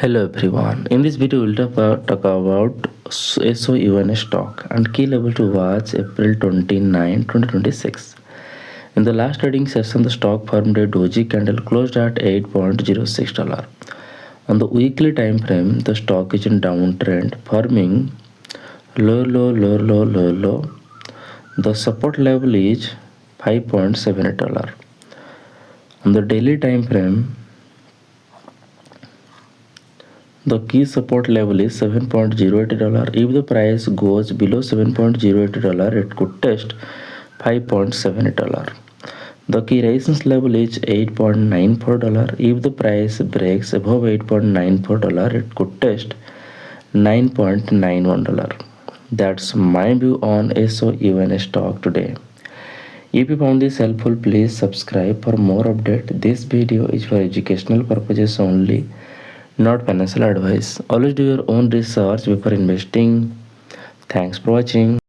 Hello everyone. In this video we'll talk about SOUN stock and key level to watch April 29, 2026. In the last trading session, the stock formed a doji candle closed at $8.06. On the weekly time frame, the stock is in downtrend, forming low. The support level is $5.78. On the daily time frame, the key support level is $7.08. If the price goes below $7.08, it could test $5.78. The key resistance level is $8.94. If the price breaks above $8.94, it could test $9.91. That's my view on SOUN stock today. If you found this helpful, please subscribe for more update. This video is for educational purposes only, not financial advice. Always do your own research before investing. Thanks for watching.